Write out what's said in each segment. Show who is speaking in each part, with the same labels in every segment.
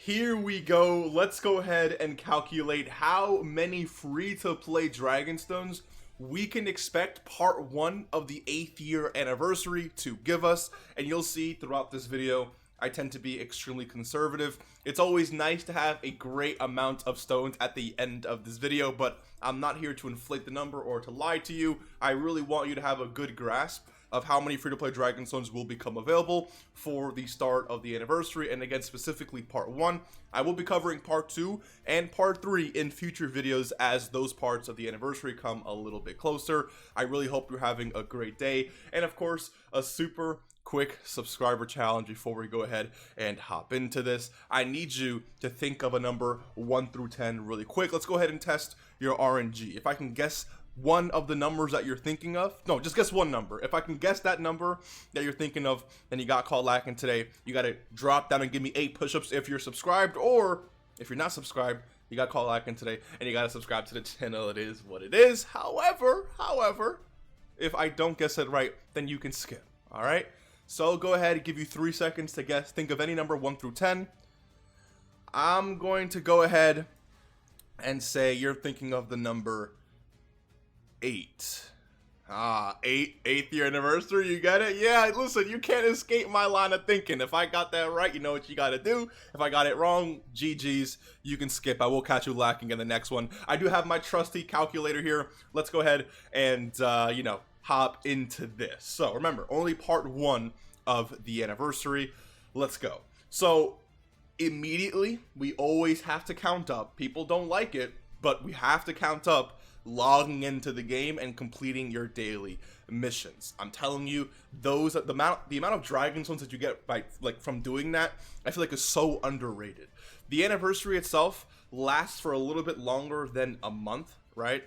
Speaker 1: here we go. Let's go ahead and calculate how many free-to-play Dragonstones we can expect part 1 of the 8th year anniversary to give us. And you'll see throughout this video, I tend to be extremely conservative. It's always nice to have a great amount of stones at the end of this video, but I'm not here to inflate the number or to lie to you. I really want you to have a good grasp of how many free-to-play Dragonstones will become available for the start of the anniversary, and again, specifically part 1. I will be covering part 2 and part 3 in future videos as those parts of the anniversary come a little bit closer. I really hope you're having a great day, and of course, a super quick subscriber challenge before we go ahead and hop into this. I need you to think of a number 1 through 10 really quick. Let's go ahead and test your RNG. If I can guess one of the numbers that you're thinking of, no, just guess one number. If I can guess that number that you're thinking of, then you got caught lacking today. You got to drop down and give me 8 push-ups if you're subscribed, or if you're not subscribed, you got caught lacking today and you got to subscribe to the channel. It is what it is. However, if I don't guess it right, then you can skip. All right. So go ahead and give you 3 seconds to guess. Think of any number 1 through 10. I'm going to go ahead and say you're thinking of the number 8. 8th year anniversary. You got it? Yeah, listen, you can't escape my line of thinking. If I got that right, you know what you got to do. If I got it wrong, GG's, you can skip. I will catch you lacking in the next one. I do have my trusty calculator here. Let's go ahead and, hop into this. So remember, only part 1 of the anniversary. Let's go. So immediately, we always have to count up. People don't like it, but we have to count up logging into the game and completing your daily missions. I'm telling you, the amount of Dragonstones that you get from doing that, I feel like is so underrated. The anniversary itself lasts for a little bit longer than a month, right?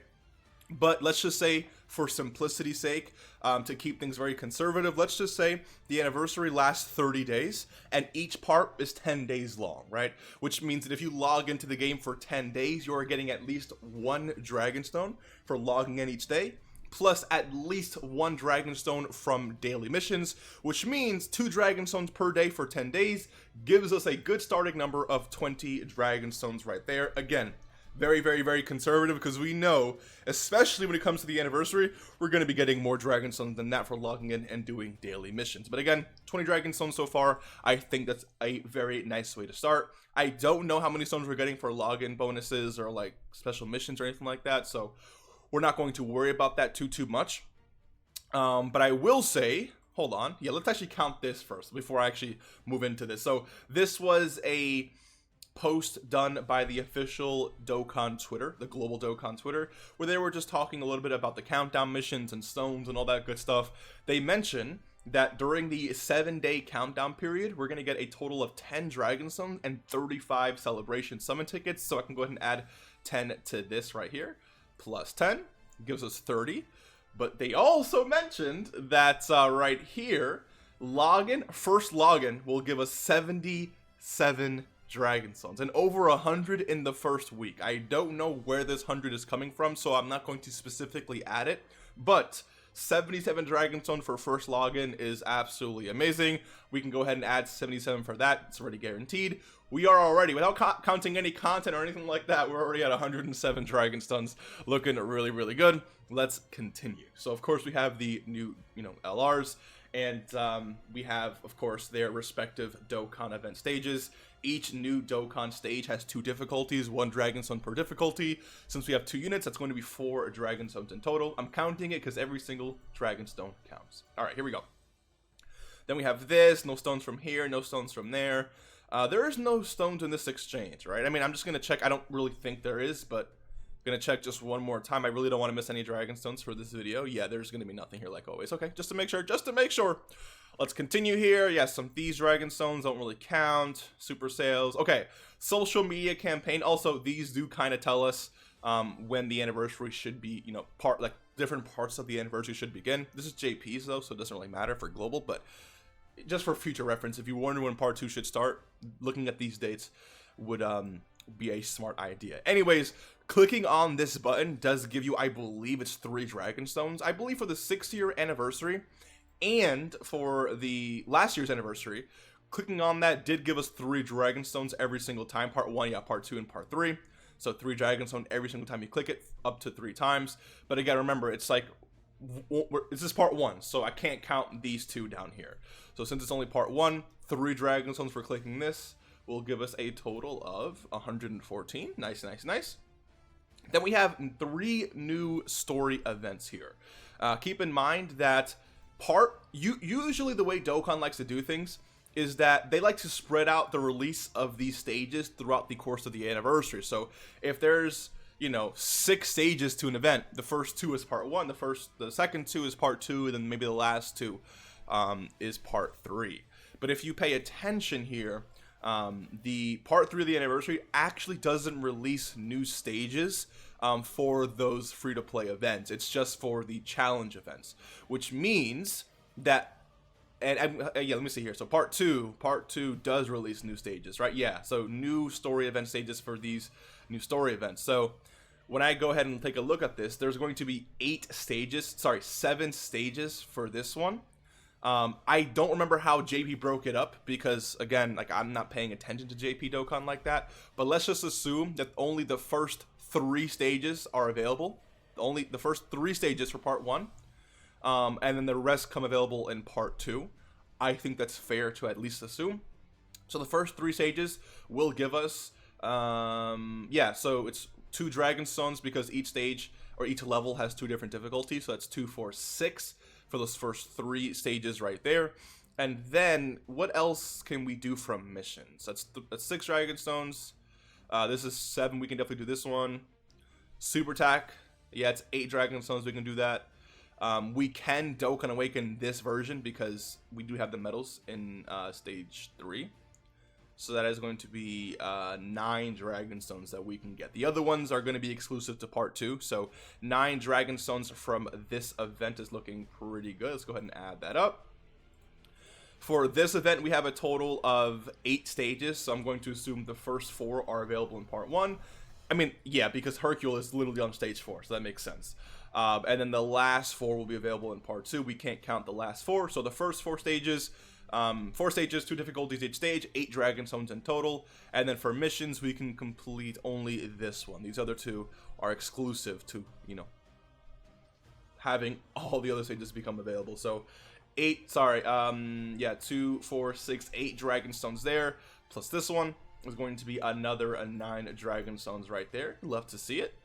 Speaker 1: But let's just say, for simplicity's sake, to keep things very conservative, let's just say the anniversary lasts 30 days and each part is 10 days long, right? Which means that if you log into the game for 10 days, you're getting at least 1 Dragonstone for logging in each day, plus at least 1 Dragonstone from daily missions, which means 2 Dragonstones per day for 10 days gives us a good starting number of 20 Dragonstones right there. Again, very, very, very conservative, because we know, especially when it comes to the anniversary, we're going to be getting more Dragonstones than that for logging in and doing daily missions. But again, 20 Dragonstones so far. I think that's a very nice way to start. I don't know how many stones we're getting for login bonuses or like special missions or anything like that, so we're not going to worry about that too much. But I will say, hold on, yeah, let's actually count this first before I actually move into this. So this was a post done by the official Dokkan Twitter, the global Dokkan Twitter, where they were just talking a little bit about the countdown missions and stones and all that good stuff. They mention that during the 7-day countdown period, we're going to get a total of 10 Dragonstones and 35 celebration summon tickets. So I can go ahead and add 10 to this right here, plus 10 gives us 30. But they also mentioned that right here, first login will give us 77 Dragonstones and over 100 in the first week. I don't know where this 100 is coming from, so I'm not going to specifically add it, but 77 Dragonstone for first login is absolutely amazing. We can go ahead and add 77 for that. It's already guaranteed. We are already, without counting any content or anything like that, we're already at 107 Dragonstones, looking really, really good. Let's continue. So of course we have the new, LRs, and we have, of course, their respective Dokkan event stages. Each new Dokkan stage has 2 difficulties, 1 Dragonstone per difficulty. Since we have 2 units, that's going to be 4 Dragonstones in total. I'm counting it because every single Dragonstone counts. All right, here we go. Then we have this, no stones from here, no stones from there. There is no stones in this exchange, right? I mean, I'm just going to check. I don't really think there is, but I'm going to check just one more time. I really don't want to miss any Dragonstones for this video. Yeah, there's going to be nothing here like always. Okay, just to make sure. Let's continue here. Yes, these Dragonstones don't really count. Super sales. Okay, social media campaign. Also, these do kind of tell us when the anniversary should be, different parts of the anniversary should begin. This is JP's though, so it doesn't really matter for global, but just for future reference, if you wonder when part 2 should start, looking at these dates would be a smart idea. Anyways, clicking on this button does give you, I believe it's 3 Dragonstones. I believe for the 6th year anniversary and for the last year's anniversary, clicking on that did give us 3 dragon stones every single time. Part 1, yeah, part 2, and part 3. So 3 dragon stone every single time you click it, up to 3 times. But again, remember, it's like, this is part 1, so I can't count these 2 down here. So since it's only part 1, 3 dragon stones for clicking this will give us a total of 114. Nice, nice, nice. Then we have 3 new story events here. Keep in mind that usually the way Dokkan likes to do things is that they like to spread out the release of these stages throughout the course of the anniversary. So if there's, you know, 6 stages to an event, the first 2 is part 1, the second 2 is part 2, and then maybe the last 2 is part 3. But if you pay attention here, the part 3 of the anniversary actually doesn't release new stages for those free-to-play events. It's just for the challenge events, which means that, and yeah, let me see here. So part two does release new stages, right? Yeah, so new story event stages for these new story events. So when I go ahead and take a look at this, there's going to be 7 stages for this one. I don't remember how JP broke it up because, again, like, I'm not paying attention to JP Dokkan like that. But let's just assume that only the first 3 stages are available. Only the first 3 stages for part 1. And then the rest come available in part 2. I think that's fair to at least assume. So the first 3 stages will give us, yeah, so it's 2 dragon stones because each stage or each level has 2 different difficulties. So that's 2, 4, 6 for those first 3 stages right there. And then what else can we do from missions? That's 6 dragon stones. This is 7. We can definitely do this one. Super attack. Yeah, it's 8 dragon stones. We can do that. We can Dokkan Awaken this version because we do have the medals in stage 3. So that is going to be 9 dragon stones that we can get. The other ones are going to be exclusive to part 2. So 9 dragon stones from this event is looking pretty good. Let's go ahead and add that up. For this event, we have a total of 8 stages. So I'm going to assume the first 4 are available in part 1. I mean, yeah, because Hercule is literally on stage 4, so that makes sense. And then the last 4 will be available in part 2. We can't count the last 4. So the first 4 stages, 4 stages, 2 difficulties each stage, 8 dragon stones in total. And then for missions, we can complete only this one. These other 2 are exclusive to, you know, having all the other stages become available. So 2, 4, 6, 8 dragon stones there, plus this one is going to be another 9 dragon stones right there. Love to see it.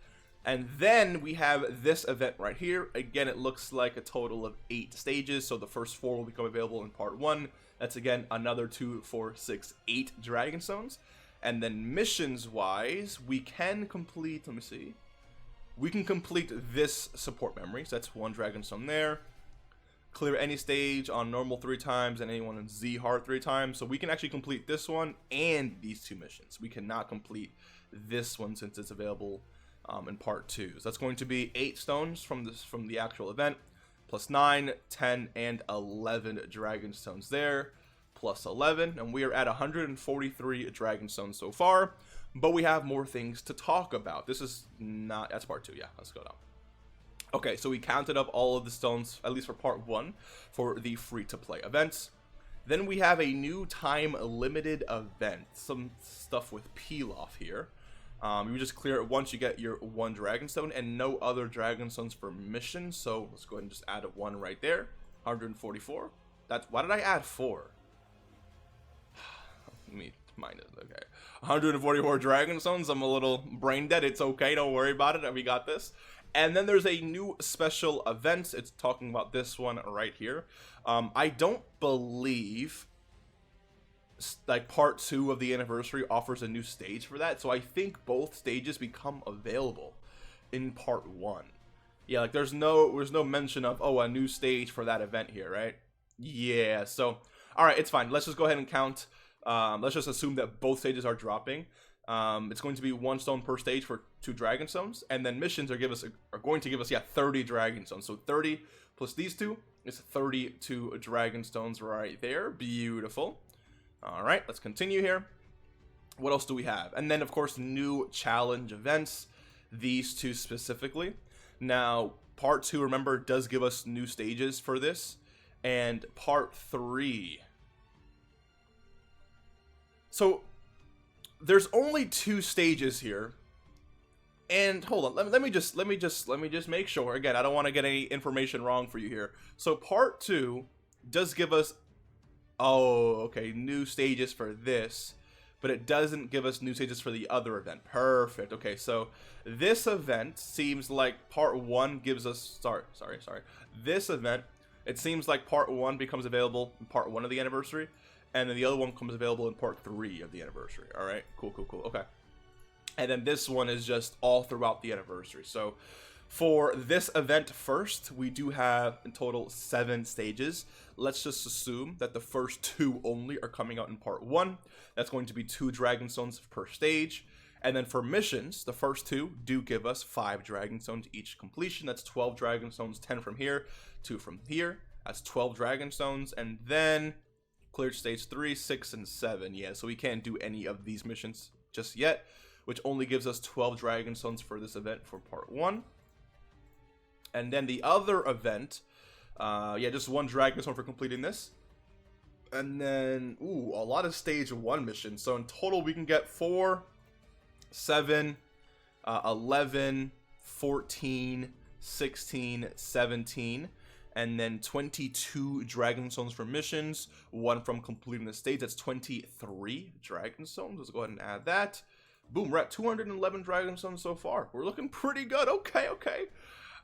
Speaker 1: And then we have this event right here. Again, it looks like a total of 8 stages. So the first 4 will become available in part 1. That's, again, another 2, 4, 6, 8 dragon stones. And then missions-wise, we can complete, let me see. We can complete this support memory. So that's 1 dragon stone there. Clear any stage on normal 3 times and anyone in Z hard 3 times. So we can actually complete this one and these 2 missions. We cannot complete this one since it's available in part 2. So that's going to be 8 stones from the actual event, plus 9, 10, and 11 dragon stones there, plus 11, and we are at 143 dragon stones so far. But we have more things to talk about. That's part 2. Yeah, let's go down. Okay, so we counted up all of the stones, at least for part 1, for the free-to-play events. Then we have a new time-limited event, some stuff with peel-off here. You just clear it once you get your 1 dragon stone, and no other dragon stones for mission. So let's go ahead and just add a 1 right there. 144. Why did I add 4? Let me mind it. Okay, 144 dragon stones. I'm a little brain dead. It's okay. Don't worry about it. We got this. And then there's a new special event. It's talking about this one right here. I don't believe like part 2 of the anniversary offers a new stage for that. So I think both stages become available in part 1. Yeah, like there's no mention of, oh, a new stage for that event here, right? Yeah, so all right, it's fine. Let's just go ahead and count. Let's just assume that both stages are dropping. It's going to be 1 stone per stage for 2 dragon stones, and then missions are going to give us 30 dragon stones. So 30 plus these 2 is 32 dragon stones right there. Beautiful. All right, let's continue here. What else do we have? And then, of course, new challenge events. These 2 specifically. Now, part 2, remember, does give us new stages for this, and part 3. So there's only 2 stages here. And hold on, let me just make sure. Again, I don't want to get any information wrong for you here. So part 2 does give us, oh, okay, new stages for this, but it doesn't give us new stages for the other event. Perfect. Okay, so this event seems like part 1 gives us, sorry. This event, it seems like part 1 becomes available in part 1 of the anniversary, and then the other one comes available in part 3 of the anniversary. All right, cool. Okay. And then this one is just all throughout the anniversary. So for this event first, we do have in total 7 stages. Let's just assume that the first 2 only are coming out in part 1. That's going to be 2 Dragon Stones per stage. And then for missions, the first 2 do give us 5 Dragon Stones each completion. That's 12 Dragon Stones, 10 from here, 2 from here. That's 12 Dragon Stones. And then cleared stage 3, 6, and 7. Yeah, so we can't do any of these missions just yet, which only gives us 12 Dragon Stones for this event for part 1. And then the other event, just 1 Dragon Stone for completing this. And then, ooh, a lot of stage 1 missions. So in total, we can get 4, 7, 11, 14, 16, 17, and then 22 Dragon Stones for missions, 1 from completing the stage. That's 23 Dragon Stones. Let's go ahead and add that. Boom, we're at 211 Dragon Stones so far. We're looking pretty good. Okay.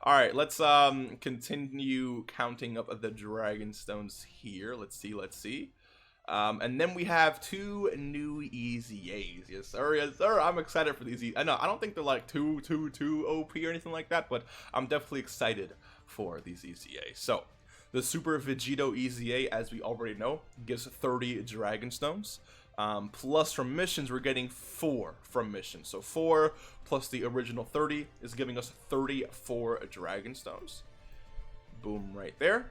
Speaker 1: All right, let's continue counting up the Dragon Stones here. Let's see. And then we have 2 new EZAs. Yes, sir. I'm excited for these. I know I don't think they're like too OP or anything like that, but I'm definitely excited for these EZAs. So the Super Vegito EZA, as we already know, gives 30 Dragon Stones. Plus from missions, we're getting 4 from missions. So 4 plus the original 30 is giving us 34 Dragon Stones. Boom, right there.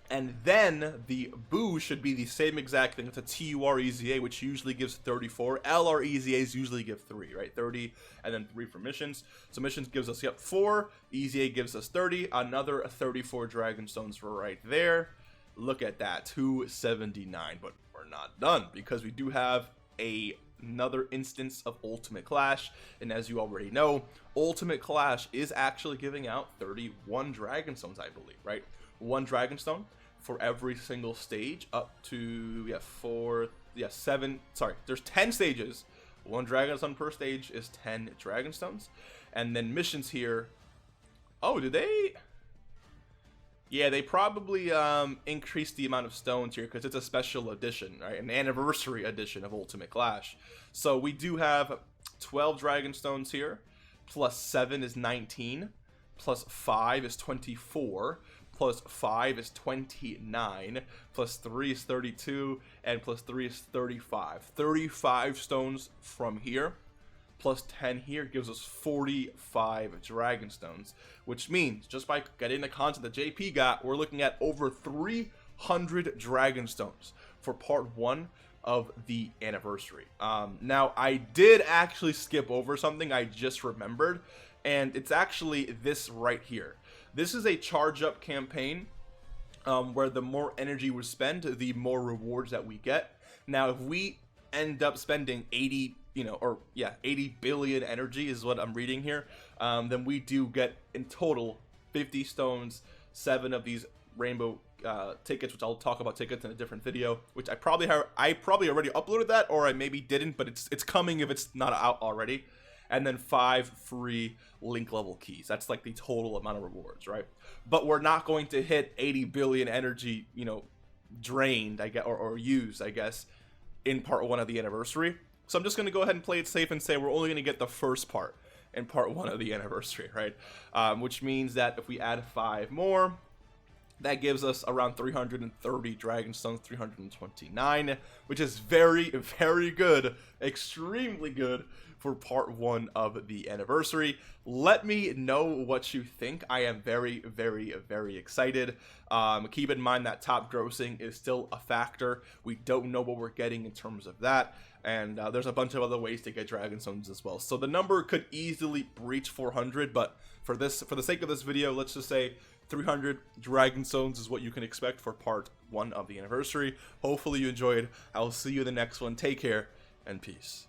Speaker 1: And then the Boo should be the same exact thing. It's a TUR EZA, which usually gives 34. LR EZAs usually give 3, right? 30 and then 3 for missions. So missions gives us, 4. EZA gives us 30. Another 34 Dragon Stones for right there. Look at that, 279. But we're not done, because we do have another instance of Ultimate Clash. And as you already know, Ultimate Clash is actually giving out 31 Dragon Stones, I believe, right? 1 Dragon Stone for every single stage up to 7. Sorry, there's 10 stages. 1 Dragon Stone per stage is 10 Dragon Stones. And then missions here, oh, did they? Yeah, they probably increased the amount of stones here because it's a special edition, right? An anniversary edition of Ultimate Clash. So we do have 12 Dragon Stones here, plus 7 is 19, plus 5 is 24, plus 5 is 29, plus 3 is 32, and plus 3 is 35. 35 stones from here, plus 10 here gives us 45 Dragon Stones, which means just by getting the content that JP got, we're looking at over 300 Dragon Stones for part 1 of the anniversary. Now, I did actually skip over something I just remembered, and it's actually this right here. This is a charge up campaign where the more energy we spend, the more rewards that we get. Now, if we end up spending 80 billion energy is what I'm reading here, then we do get in total 50 stones, 7 of these rainbow tickets, which I'll talk about tickets in a different video, which I probably already uploaded that, or I maybe didn't, but it's coming if it's not out already. And then 5 free link level keys. That's like the total amount of rewards, right? But we're not going to hit 80 billion energy, drained, I guess, or used, I guess, in part 1 of the anniversary. So I'm just going to go ahead and play it safe and say we're only going to get the first part in part 1 of the anniversary, right? Which means that if we add 5 more, that gives us around 330 Dragon Stones, 329, which is very, very good, extremely good for part 1 of the anniversary. Let me know what you think. I am very, very, very excited. Keep in mind that top grossing is still a factor. We don't know what we're getting in terms of that. And there's a bunch of other ways to get Dragon Stones as well. So the number could easily breach 400, but for the sake of this video, let's just say 300 Dragon Stones is what you can expect for part 1 of the anniversary. Hopefully you enjoyed. I'll see you in the next one. Take care and peace.